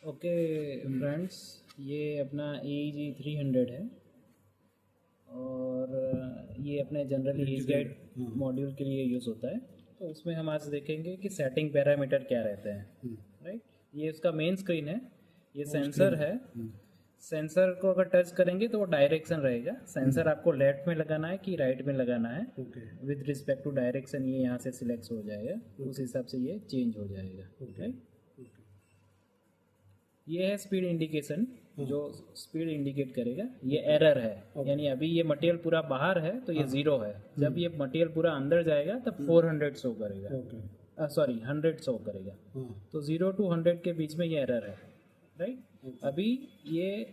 Okay friends, ये अपना AEG 300 है और ये अपने जनरली एज गाइड मॉड्यूल के लिए यूज़ होता है। तो उसमें हम आज देखेंगे कि सेटिंग पैरामीटर क्या रहते हैं। राइट, ये उसका मेन स्क्रीन है, ये सेंसर है। सेंसर को अगर टच करेंगे तो वो डायरेक्शन रहेगा। सेंसर आपको लेफ्ट में लगाना है कि राइट में लगाना है, विद रिस्पेक्ट टू डायरेक्शन ये यहाँ से सिलेक्ट हो जाएगा, उस हिसाब से ये चेंज हो जाएगा। राइट, ये है स्पीड इंडिकेशन, जो स्पीड इंडिकेट करेगा। ये एरर है, यानी अभी ये मटेरियल पूरा बाहर है तो ये 0 है। जब ये मटेरियल पूरा अंदर जाएगा तब 400 शो करेगा, सॉरी 100 शो करेगा। तो 0 to 100 के बीच में ये एरर है। राइट, अभी ये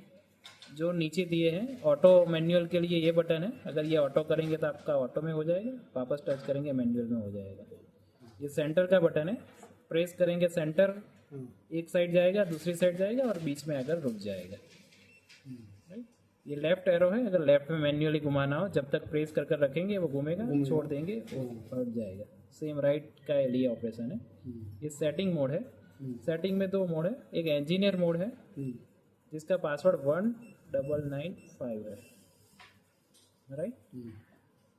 जो नीचे दिए हैं ऑटो मैनुअल के लिए ये बटन है, अगर ये ऑटो करेंगे तो आपका ऑटो में हो जाएगा, वापस टच करेंगे मैनुअल में हो जाएगा। ये सेंटर का बटन है, प्रेस करेंगे सेंटर एक साइड जाएगा, दूसरी साइड जाएगा और बीच में अगर रुक जाएगा। राइट, ये लेफ्ट एरो है, अगर लेफ्ट में मैन्युअली घुमाना हो जब तक प्रेस कर कर रखेंगे वो घूमेगा, छोड़ देंगे वो हट जाएगा। सेम राइट का लिए ऑपरेशन है। ये सेटिंग मोड है। सेटिंग में 2 मोड है, एक इंजीनियर मोड है जिसका पासवर्ड 1995 है। राइट,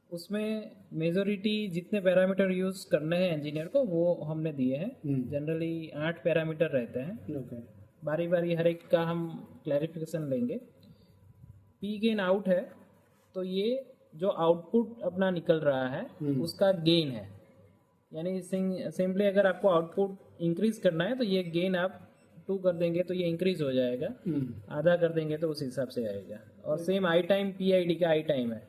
उसमें मेजोरिटी जितने पैरामीटर यूज करने हैं इंजीनियर को वो हमने दिए हैं। जनरली 8 पैरामीटर रहते हैं। बारी बारी हर एक का हम क्लैरिफिकेशन लेंगे। पी गेन आउट है, तो ये जो आउटपुट अपना निकल रहा है उसका गेन है। यानी सिंपली अगर आपको आउटपुट इंक्रीज करना है तो ये गेन आप 2 कर देंगे तो ये इंक्रीज हो जाएगा, आधा कर देंगे तो उस हिसाब से आएगा। और सेम आई टाइम, PID का आई टाइम है,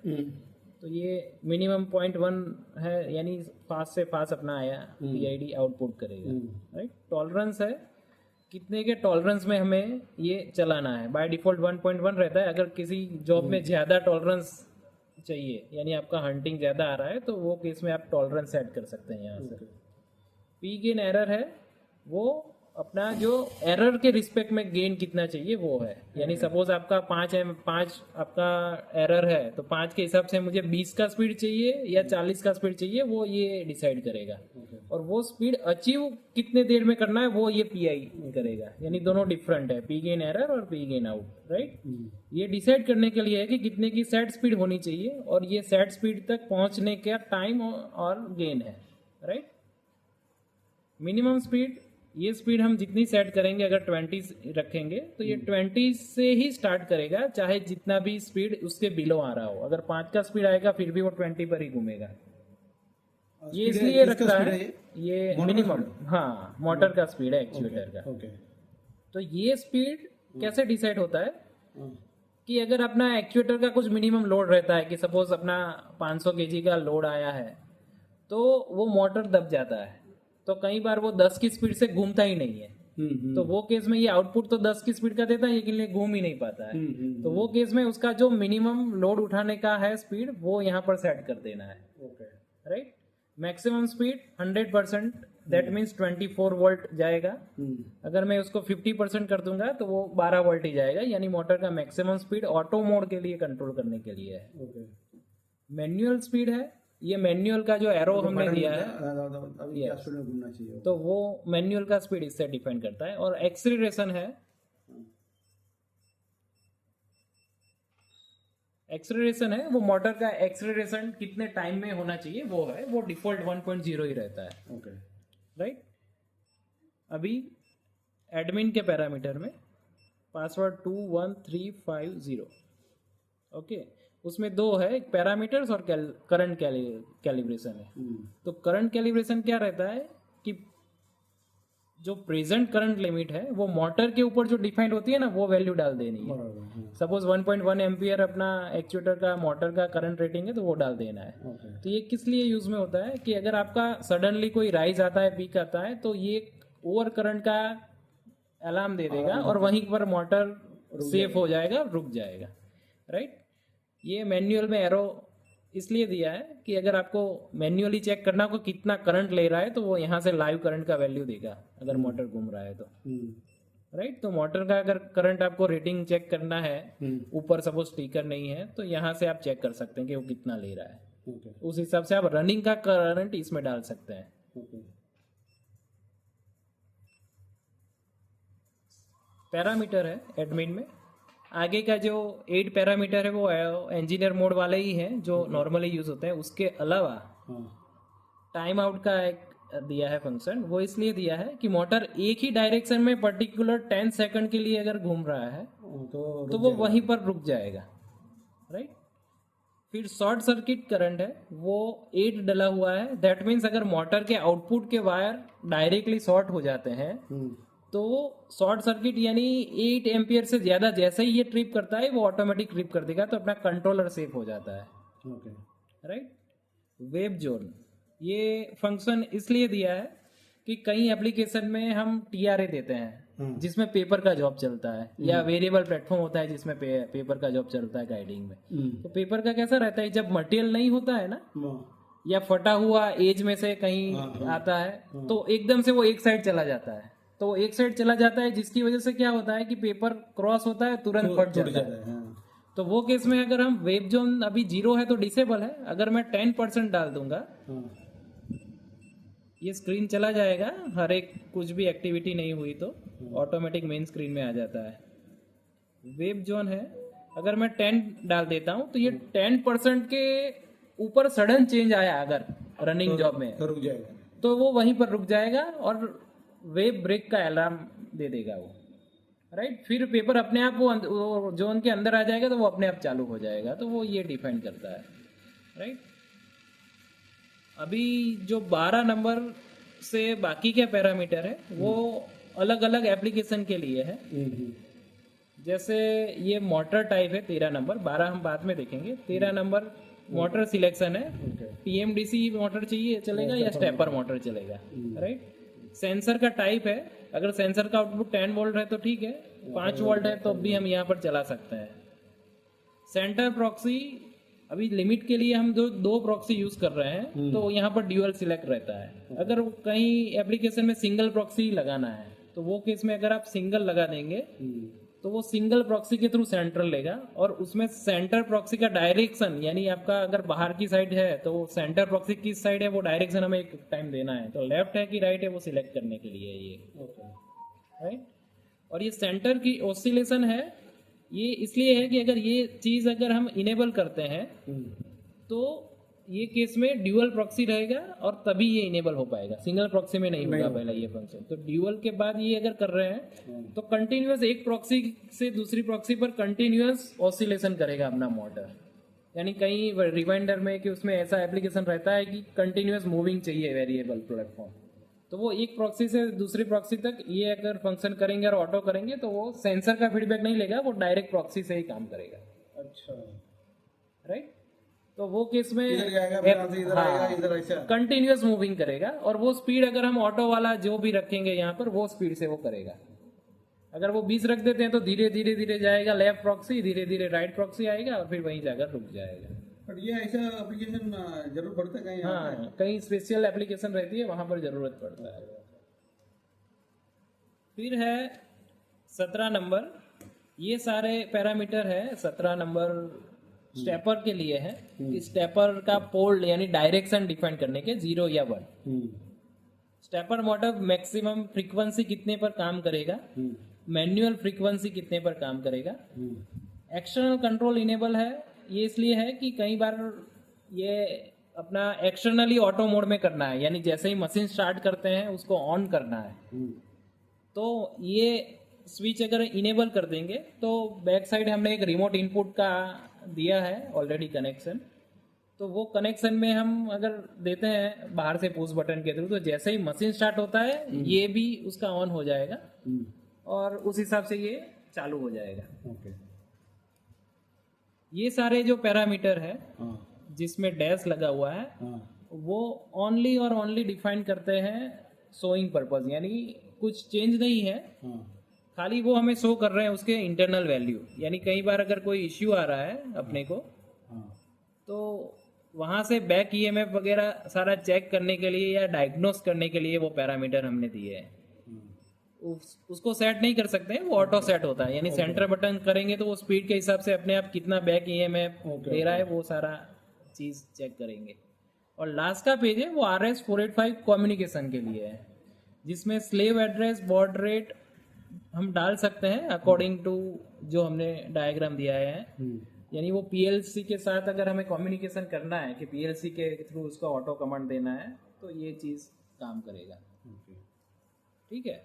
तो ये मिनिमम 0.1 है, यानी फास्ट से फास्ट अपना आया PID आउटपुट करेगा। राइट, टॉलरेंस है, कितने के टॉलरेंस में हमें ये चलाना है। बाय डिफॉल्ट 1.1 रहता है। अगर किसी जॉब में ज़्यादा टॉलरेंस चाहिए, यानी आपका हंटिंग ज़्यादा आ रहा है, तो वो केस में आप टॉलरेंस सेट कर सकते हैं यहाँ से। पी गेन एरर है, वो अपना जो एरर के रिस्पेक्ट में गेन कितना चाहिए वो है। यानी सपोज आपका 5 आपका एरर है, तो 5 के हिसाब से मुझे 20 का स्पीड चाहिए या 40 का स्पीड चाहिए, वो ये डिसाइड करेगा। और वो स्पीड अचीव कितने देर में करना है वो ये PI करेगा। यानी दोनों डिफरेंट है, पी गेन एरर और पी गेन आउट। राइट, ये डिसाइड करने के लिए है कि कितने की सेट स्पीड होनी चाहिए और ये सेट स्पीड तक पहुंचने का टाइम और गेन है। राइट, मिनिमम स्पीड, ये स्पीड हम जितनी सेट करेंगे, अगर 20 रखेंगे तो ये 20 से ही स्टार्ट करेगा, चाहे जितना भी स्पीड उसके बिलो आ रहा हो। अगर 5 का स्पीड आएगा फिर भी वो 20 पर ही घूमेगा। ये इसलिए रख रहा है, ये मिनिमम, हाँ मोटर का स्पीड है, एक्चुएटर का। तो ये स्पीड कैसे डिसाइड होता है कि अगर अपना एक्चुएटर का कुछ मिनिमम लोड रहता है, कि सपोज अपना 500 kg का लोड आया है, तो वो मोटर दब जाता है, तो कई बार वो 10 की स्पीड से घूमता ही नहीं है। तो वो केस में ये आउटपुट तो 10 की स्पीड का देता है लेकिन ये घूम ही नहीं पाता है। तो वो केस में उसका जो मिनिमम लोड उठाने का है स्पीड, वो यहाँ पर सेट कर देना है। Right, maximum speed 100%, that means 24 volt जाएगा। अगर मैं उसको 50% कर दूंगा तो वो 12 वोल्ट ही जाएगा। यानी मोटर का मैक्सिमम स्पीड ऑटो मोड के लिए कंट्रोल करने के लिए है। मैनुअल स्पीड है, ये मैनुअल का जो एरो हमने दिया है, घूमना चाहिए, तो वो मैनुअल का स्पीड इससे डिपेंड करता है। और एक्सीलरेशन है, एक्सीलरेशन है वो मोटर का एक्सीलरेशन कितने टाइम में होना चाहिए वो है, वो डिफॉल्ट 1.0 ही रहता है। राइट, अभी एडमिन के पैरामीटर में पासवर्ड 21350। ओके, उसमें 2 है, एक पैरामीटर्स और करंट कैलिब्रेशन है। तो करंट कैलिब्रेशन क्या रहता है कि जो प्रेजेंट करंट लिमिट है वो मोटर के ऊपर जो डिफाइंड होती है ना, वो वैल्यू डाल देनी है। सपोज 1.1 एम्पियर अपना एक्चुएटर का मोटर का करंट रेटिंग है, तो वो डाल देना है। तो ये किस लिए यूज में होता है कि अगर आपका सडनली कोई राइज आता है, पीक आता है, तो ये ओवर करंट का अलार्म दे देगा और वहीं पर मोटर सेफ हो जाएगा, रुक जाएगा। राइट, ये मैनुअल में एरो इसलिए दिया है कि अगर आपको मैन्युअली चेक करना हो कितना करंट ले रहा है, तो वो यहाँ से लाइव करंट का वैल्यू देगा अगर मोटर घूम रहा है तो। राइट, तो मोटर का अगर करंट आपको रेटिंग चेक करना है, ऊपर सपोज स्पीकर नहीं है, तो यहाँ से आप चेक कर सकते हैं कि वो कितना ले रहा है। उस हिसाब से आप रनिंग का करंट इसमें डाल सकते हैं। पैरामीटर है एडमिन में। आगे का जो 8 पैरामीटर है वो इंजीनियर मोड वाले ही हैं जो नॉर्मली यूज होते हैं। उसके अलावा टाइम आउट का एक दिया है फंक्शन। वो इसलिए दिया है कि मोटर एक ही डायरेक्शन में पर्टिकुलर 10 सेकंड के लिए अगर घूम रहा है तो वो वहीं पर रुक जाएगा, राइट। फिर शॉर्ट सर्किट करंट है वो 8 डला हुआ है। दैट मीन्स अगर मोटर के आउटपुट के वायर डायरेक्टली शॉर्ट हो जाते हैं तो शॉर्ट सर्किट यानी 8 एम्पियर से ज्यादा जैसे ही ये ट्रिप करता है वो ऑटोमेटिक ट्रिप कर देगा, तो अपना कंट्रोलर सेफ हो जाता है, राइट। वेब जोन ये फंक्शन इसलिए दिया है कि कई एप्लीकेशन में हम टीआरए देते हैं जिसमें पेपर का जॉब चलता है, या वेरिएबल प्लेटफॉर्म होता है जिसमें पेपर का जॉब चलता है गाइडिंग में। तो पेपर का कैसा रहता है, जब मटेरियल नहीं होता है ना, या फटा हुआ एज में से कहीं आता है तो एकदम से वो एक साइड चला जाता है। तो एक साइड चला जाता है जिसकी वजह से क्या होता है कि पेपर क्रॉस होता है, तुरंत फट जाता है। तो वो केस में अगर हम वेब जोन अभी 0 है तो डिसेबल है, अगर मैं 10% डाल दूंगा ये स्क्रीन चला जाएगा, हर एक कुछ भी एक्टिविटी नहीं हुई तो ऑटोमेटिक मेन स्क्रीन में आ जाता है। वेब जोन है, अगर मैं 10 डाल देता हूं तो ये 10% के ऊपर सडन चेंज आया अगर रनिंग जॉब में तो रुक जाएगा, तो वो वहीं पर रुक जाएगा और वेब ब्रेक का अलार्म दे देगा वो, राइट। फिर पेपर अपने आप वो जोन के अंदर आ जाएगा तो वो अपने आप चालू हो जाएगा। तो वो ये डिफाइन करता है, राइट। अभी जो 12 नंबर से बाकी के पैरामीटर है वो अलग अलग एप्लीकेशन के लिए है। जैसे ये मोटर टाइप है 13 नंबर, 12 हम बाद में देखेंगे। 13 नंबर मोटर सिलेक्शन है, पीएमडीसी मोटर चाहिए चलेगा या स्टेपर मोटर चलेगा, राइट। सेंसर का टाइप है, अगर सेंसर का आउटपुट 10 वोल्ट है तो ठीक है, 5 वोल्ट है तो भी हम यहाँ पर चला सकते हैं। सेंटर प्रॉक्सी, अभी लिमिट के लिए हम जो 2 प्रॉक्सी यूज कर रहे हैं तो यहाँ पर ड्यूअल सिलेक्ट रहता है। अगर कहीं एप्लीकेशन में सिंगल प्रॉक्सी लगाना है तो वो केस में अगर आप सिंगल लगा देंगे तो वो सिंगल प्रॉक्सी के थ्रू सेंटर लेगा, और उसमें सेंटर प्रॉक्सी का डायरेक्शन यानी आपका अगर बाहर की साइड है तो सेंटर प्रॉक्सी किस साइड है वो डायरेक्शन हमें एक टाइम देना है, तो लेफ्ट है कि राइट है वो सिलेक्ट करने के लिए ये, राइट। और ये सेंटर की ऑसिलेशन है, ये इसलिए है कि अगर ये चीज अगर हम इनेबल करते हैं तो ये केस में ड्यूअल प्रॉक्सी रहेगा और तभी ये इनेबल हो पाएगा, सिंगल प्रॉक्सी में नहीं होगा पहला ये फंक्शन। तो ड्यूअल के बाद ये अगर कर रहे हैं तो कंटिन्यूअस एक प्रॉक्सी से दूसरी प्रॉक्सी पर कंटिन्यूअस ऑसिलेशन करेगा अपना मोटर। यानी कहीं रिमाइंडर में कि उसमें ऐसा एप्लीकेशन रहता है कि कंटिन्यूअस मूविंग चाहिए वेरिएबल प्लेटफॉर्म, तो वो एक प्रॉक्सी से दूसरी प्रॉक्सी तक ये अगर फंक्शन करेंगे और ऑटो करेंगे तो वो सेंसर का फीडबैक नहीं लेगा, वो डायरेक्ट प्रॉक्सी से ही काम करेगा। अच्छा, राइट। तो वो केस में इधर कंटिन्यूअस मूविंग करेगा, और वो स्पीड अगर हम ऑटो वाला जो भी रखेंगे यहाँ पर वो स्पीड से वो करेगा। अगर वो 20 रख देते हैं तो धीरे धीरे धीरे जाएगा लेफ्ट प्रॉक्सी, धीरे धीरे राइट प्रॉक्सी आएगा और फिर वहीं जाकर रुक जाएगा। बट ये ऐसा एप्लीकेशन जरूर पड़ता है कहीं? हाँ, कहीं स्पेशल एप्लीकेशन रहती है वहां पर जरूरत पड़ता है। फिर है 17 नंबर, ये सारे पैरामीटर है 17 नंबर स्टेपर के लिए है। स्टेपर का पोल यानी डायरेक्शन डिफाइन करने के 0 या 1। स्टेपर मोटर मैक्सिमम फ्रीक्वेंसी कितने पर काम करेगा, मैनुअल फ्रीक्वेंसी कितने पर काम करेगा। एक्सटर्नल कंट्रोल इनेबल है, ये इसलिए है कि कई बार ये अपना एक्सटर्नली ऑटो मोड में करना है, यानी जैसे ही मशीन स्टार्ट करते हैं उसको ऑन करना है। तो ये स्विच अगर इनेबल कर देंगे तो बैक साइड हमने एक रिमोट इनपुट का दिया है ऑलरेडी कनेक्शन, तो वो कनेक्शन में हम अगर देते हैं बाहर से पुश बटन के थ्रू तो जैसे ही मशीन स्टार्ट होता है ये भी उसका ऑन हो जाएगा और उस हिसाब से ये चालू हो जाएगा। ये सारे जो पैरामीटर है जिसमें डैश लगा हुआ है वो ओनली और ओनली डिफाइन करते हैं शोइंग पर्पस, यानी कुछ चेंज नहीं है, खाली वो हमें शो कर रहे हैं उसके इंटरनल वैल्यू। यानी कई बार अगर कोई इश्यू आ रहा है अपने को तो वहां से बैक ईएमएफ वगैरह सारा चेक करने के लिए या डायग्नोस करने के लिए वो पैरामीटर हमने दिए हैं। उसको सेट नहीं कर सकते हैं, वो ऑटो सेट होता है, यानी सेंटर बटन करेंगे तो वो स्पीड के हिसाब से अपने आप कितना बैक ईएमएफ दे रहा है वो सारा चीज चेक करेंगे। और लास्ट का पेज है वो RS-485 कम्युनिकेशन के लिए है, जिसमें स्लेव एड्रेस, बॉड रेट, हम डाल सकते हैं अकॉर्डिंग टू जो हमने डायग्राम दिया है। यानी वो पीएलसी के साथ अगर हमें कम्युनिकेशन करना है कि पीएलसी के थ्रू उसका ऑटो कमांड देना है तो ये चीज़ काम करेगा। ठीक है।